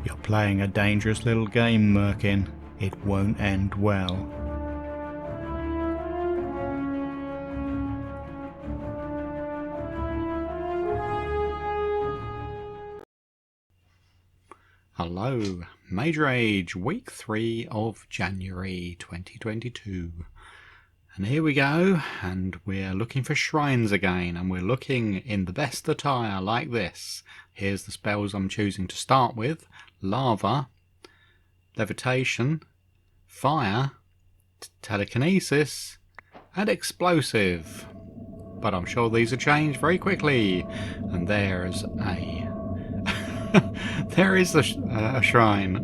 You're playing a dangerous little game, Merkin. It won't end well. Hello, Mage Rage, week 3 of January 2022. And here we go, and we're looking for shrines again, and we're looking in the best attire like this. Here's the spells I'm choosing to start with. Lava, levitation, fire, telekinesis, and explosive. But I'm sure these are changed very quickly. And there's a... there is a shrine.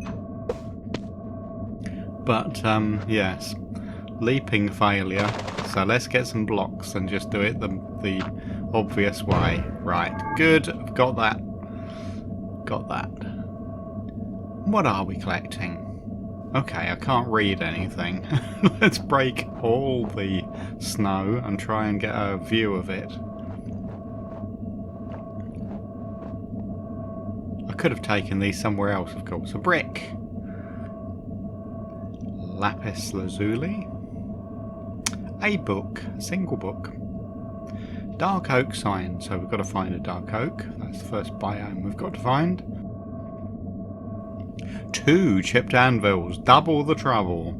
But, yes. Leaping failure. So let's get some blocks and just do it the obvious way. Right, good. I've got that. Got that. What are we collecting? Okay, I can't read anything. Let's break all the snow and try and get a view of it. I could have taken these somewhere else, of course. A brick. Lapis lazuli. A book. A single book. Dark oak sign. So we've got to find a dark oak. That's the first biome we've got to find. 2 chipped anvils. Double the trouble.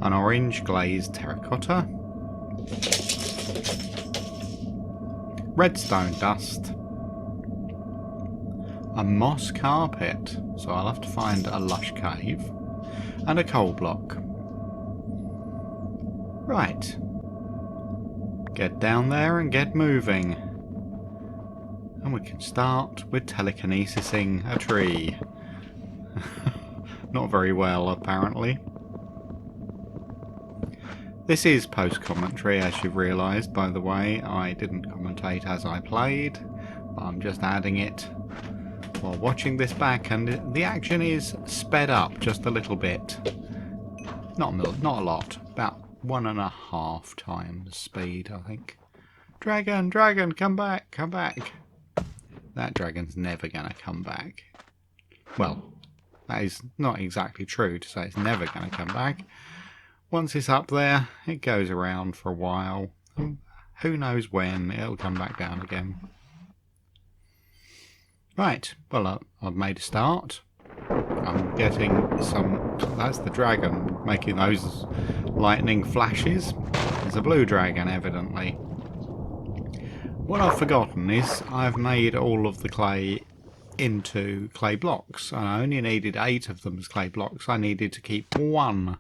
An orange glazed terracotta. Redstone dust. A moss carpet. So I'll have to find a lush cave. And a coal block. Right. Get down there and get moving. And we can start with telekinesising a tree. Not very well, apparently. This is post-commentary, as you've realised, by the way. I didn't commentate as I played, but I'm just adding it while watching this back, and the action is sped up just a little bit. Not a lot. About 1.5 times speed, I think. Dragon, dragon, come back, come back. That dragon's never going to come back. Well, that is not exactly true to say it's never going to come back. Once it's up there, it goes around for a while. Who knows when it'll come back down again. Right, well, I've made a start. I'm getting some... That's the dragon, making those lightning flashes. There's a blue dragon, evidently. What I've forgotten is I've made all of the clay into clay blocks. And I only needed 8 of them as clay blocks. I needed to keep 1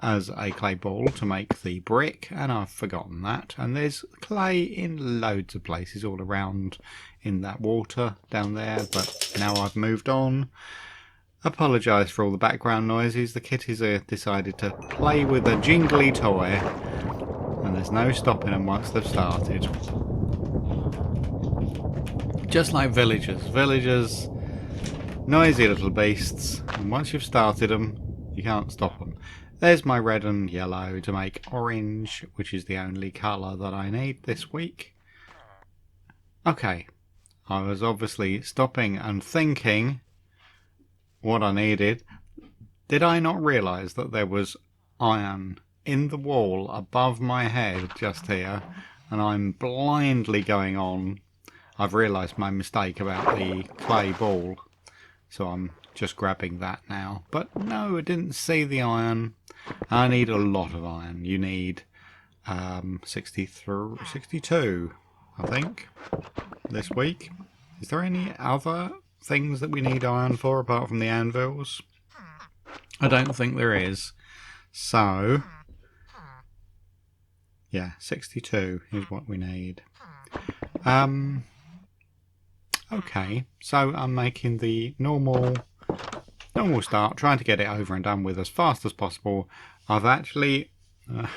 as a clay ball to make the brick, and I've forgotten that. And there's clay in loads of places all around in that water down there, but now I've moved on. Apologise for all the background noises. The kitties have decided to play with a jingly toy, and there's no stopping them once they've started. Just like villagers. Villagers, noisy little beasts, and once you've started them, you can't stop them. There's my red and yellow to make orange, which is the only colour that I need this week. Okay, I was obviously stopping and thinking what I needed. Did I not realise that there was iron in the wall above my head just here, and I'm blindly going on? I've realised my mistake about the clay ball, so I'm just grabbing that now. But no, I didn't see the iron. I need a lot of iron. You need 62, I think, this week. Is there any other things that we need iron for apart from the anvils? I don't think there is. So, yeah, 62 is what we need. Okay, so I'm making the normal start, trying to get it over and done with as fast as possible. I've actually,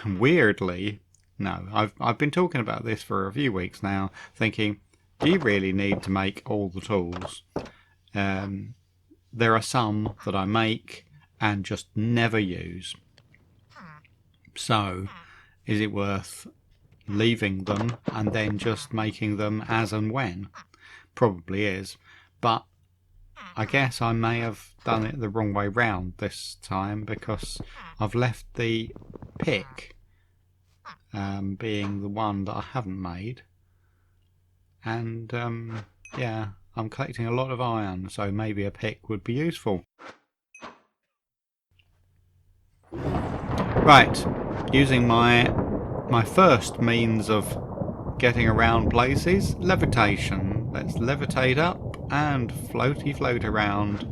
weirdly, no, I've been talking about this for a few weeks now, thinking, do you really need to make all the tools? There are some that I make and just never use. So, is it worth leaving them and then just making them as and when? Probably is. But I guess I may have done it the wrong way round this time, because I've left the pick being the one that I haven't made. And yeah, I'm collecting a lot of iron, so maybe a pick would be useful. Right, using my first means of getting around places, levitation. Let's levitate up and floaty float around.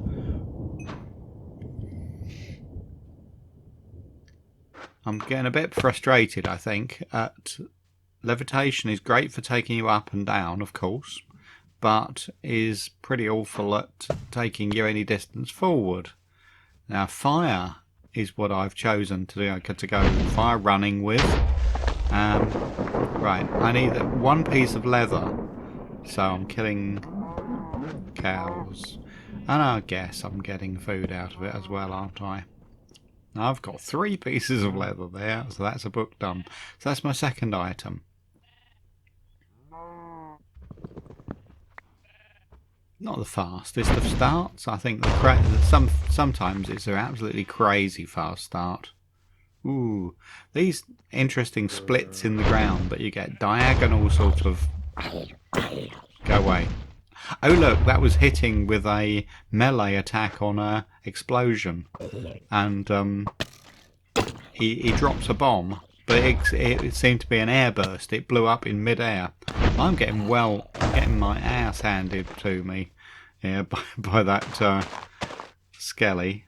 I'm getting a bit frustrated, I think, at levitation is great for taking you up and down, of course, but is pretty awful at taking you any distance forward. Now, fire is what I've chosen to go fire running with. Right, I need one piece of leather, so I'm killing cows, and I guess I'm getting food out of it as well, aren't I? Now I've got 3 pieces of leather there, so that's a book done. So that's my second item. Not the fastest of starts. I think sometimes it's an absolutely crazy fast start. Ooh, these interesting splits in the ground that you get, diagonal sort of... Go away. Oh look, that was hitting with a melee attack on a explosion. And he drops a bomb, but it seemed to be an air burst. It blew up in mid-air. I'm getting my ass handed to me, yeah, by that skelly.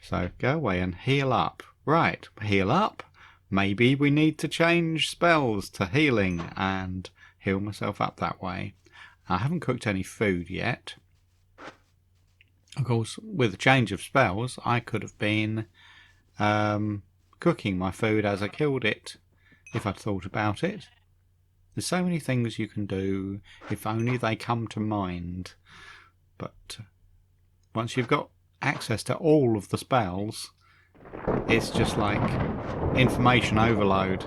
So go away and heal up. Right, heal up. Maybe we need to change spells to healing and heal myself up that way. I haven't cooked any food yet. Of course, with a change of spells, I could have been cooking my food as I killed it, if I'd thought about it. There's so many things you can do, if only they come to mind. But once you've got access to all of the spells, it's just like information overload.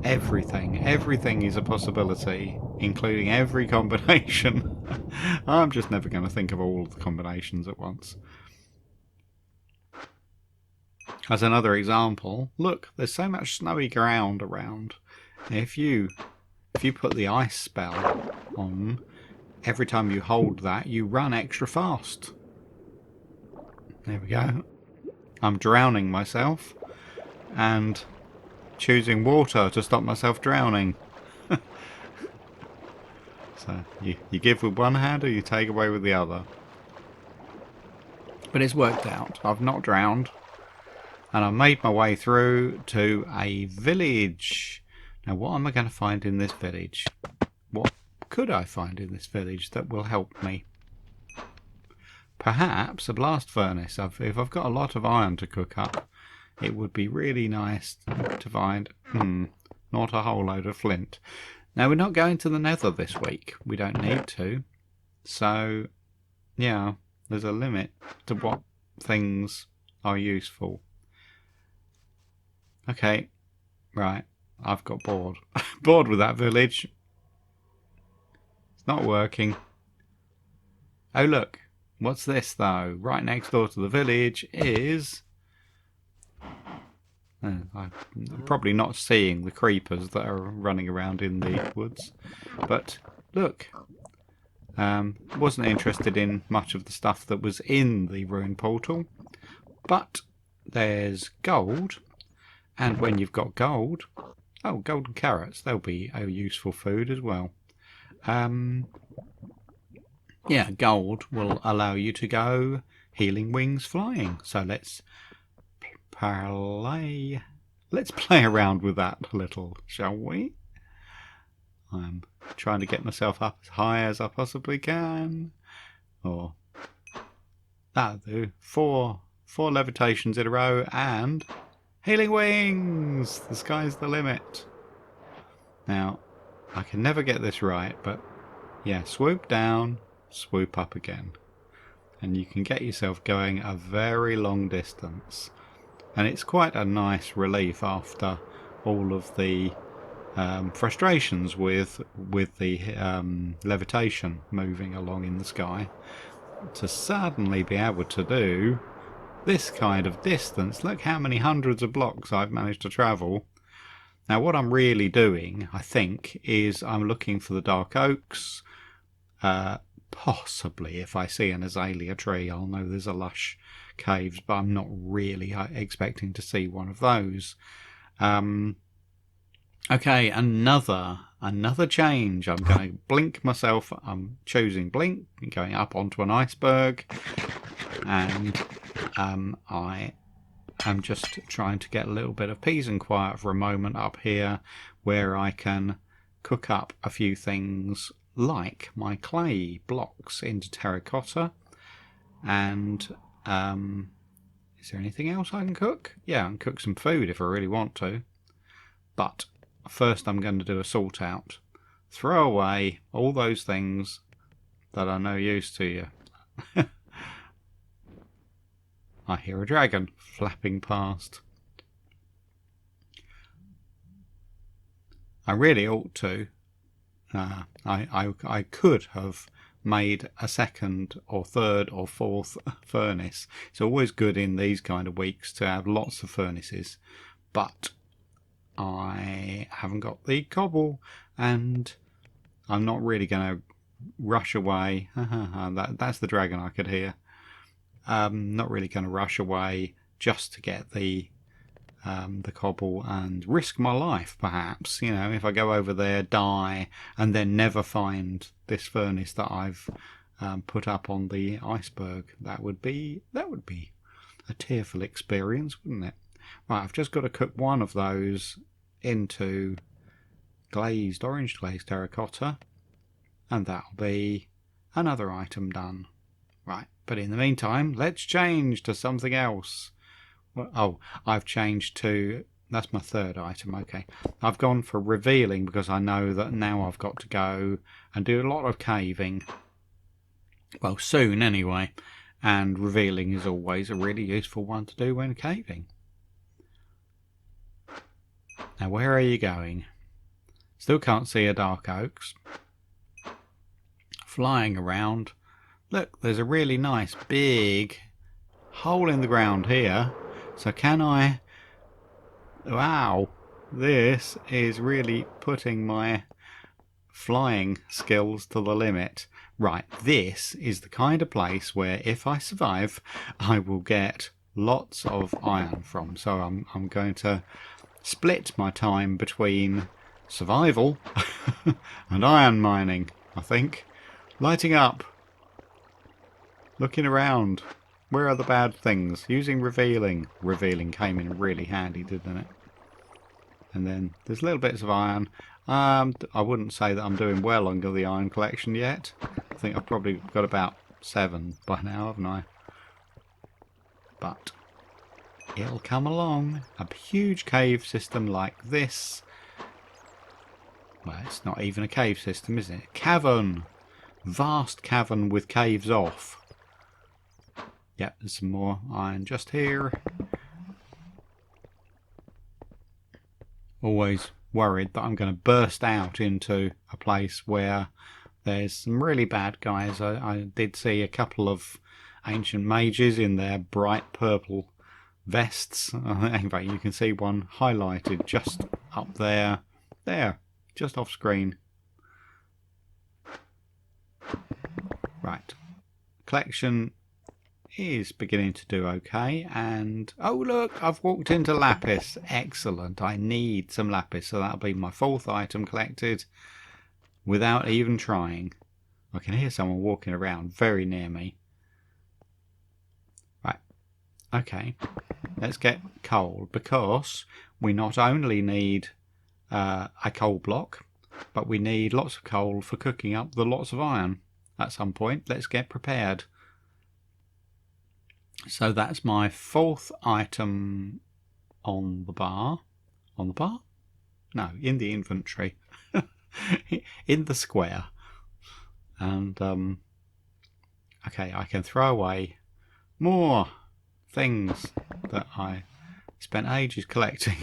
Everything is a possibility, including every combination. I'm just never going to think of all the combinations at once. As another example, look, there's so much snowy ground around. If you put the ice spell on, every time you hold that, you run extra fast. There we go. I'm drowning myself and choosing water to stop myself drowning. So you give with one hand or you take away with the other. But it's worked out. I've not drowned. And I've made my way through to a village. Now what am I going to find in this village? What could I find in this village that will help me? Perhaps a blast furnace. If I've got a lot of iron to cook up, it would be really nice to find, not a whole load of flint. Now, we're not going to the Nether this week. We don't need to. So, yeah, there's a limit to what things are useful. Okay, right, I've got bored. Bored with that village. It's not working. Oh, look, what's this, though? Right next door to the village is... I'm probably not seeing the creepers that are running around in the woods. But look, wasn't interested in much of the stuff that was in the ruined portal. But there's gold, and when you've got gold, oh, golden carrots, they'll be a useful food as well. Yeah, gold will allow you to go healing wings flying. So let's play around with that a little, shall we? I'm trying to get myself up as high as I possibly can. Or that'll do. Four levitations in a row and healing wings! The sky's the limit. Now, I can never get this right, but yeah, swoop down, swoop up again. And you can get yourself going a very long distance. And it's quite a nice relief after all of the frustrations with the levitation moving along in the sky. To suddenly be able to do this kind of distance. Look how many hundreds of blocks I've managed to travel. Now what I'm really doing, I think, is I'm looking for the dark oaks. Possibly if I see an azalea tree I'll know there's a lush caves, but I'm not really expecting to see one of those. Okay, another change. I'm going to blink myself. I'm choosing blink, going up onto an iceberg, and I am just trying to get a little bit of peace and quiet for a moment up here, where I can cook up a few things like my clay blocks into terracotta. And is there anything else I can cook? Yeah, I can cook some food if I really want to. But first I'm going to do a sort out. Throw away all those things that are no use to you. I hear a dragon flapping past. I really ought to. I could have made a second or third or fourth furnace. It's always good in these kind of weeks to have lots of furnaces, but I haven't got the cobble, and I'm not really going to rush away. That's the dragon I could hear. Not really going to rush away just to get the cobble and risk my life, perhaps. You know, if I go over there, die, and then never find this furnace that I've put up on the iceberg, that would be a tearful experience, wouldn't it? Right, I've just got to cook one of those into orange glazed terracotta, and that'll be another item done. Right, but in the meantime, let's change to something else. Oh, I've changed to... That's my third item, okay. I've gone for revealing because I know that now I've got to go and do a lot of caving. Well, soon anyway. And revealing is always a really useful one to do when caving. Now, where are you going? Still can't see a dark oaks. Flying around. Look, there's a really nice big hole in the ground here. So can I... Wow, this is really putting my flying skills to the limit. Right, this is the kind of place where if I survive, I will get lots of iron from. So I'm going to split my time between survival and iron mining, I think. Lighting up. Looking around. Where are the bad things? Using revealing. Revealing came in really handy, didn't it? And then there's little bits of iron. I wouldn't say that I'm doing well under the iron collection yet. I think I've probably got about 7 by now, haven't I? But it'll come along. A huge cave system like this. Well, it's not even a cave system, is it? Cavern. Vast cavern with caves off. Yep, there's some more iron just here. Always worried that I'm going to burst out into a place where there's some really bad guys. I did see a couple of ancient mages in their bright purple vests. In fact, you can see one highlighted just up there. There, just off screen. Right. Collection is beginning to do okay, and oh look, I've walked into lapis. Excellent. I need some lapis, so that'll be my 4th item collected without even trying. I can hear someone walking around very near me. Right, okay, let's get coal, because we not only need a coal block, but we need lots of coal for cooking up the lots of iron at some point. Let's get prepared. So that's my 4th item on the bar. On the bar? No, in the inventory. In the square. And, okay, I can throw away more things that I spent ages collecting.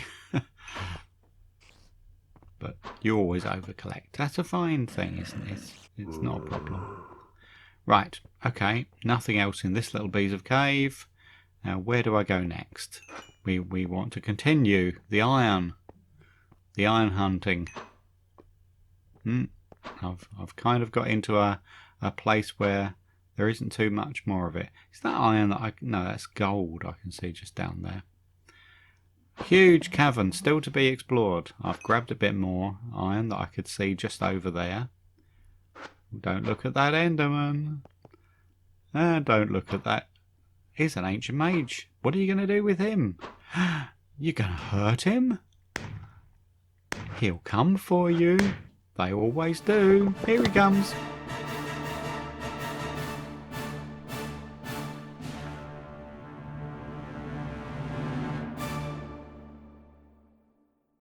But You always over-collect. That's a fine thing, isn't it? It's not a problem. Right, okay. Nothing else in this little piece of cave. Now, where do I go next? We want to continue the iron hunting. I've kind of got into a place where there isn't too much more of it. Is that iron that no, that's gold I can see just down there. Huge cavern still to be explored. I've grabbed a bit more iron that I could see just over there. Don't look at that Enderman. Don't look at that. He's an ancient mage. What are you going to do with him? You're going to hurt him? He'll come for you. They always do. Here he comes.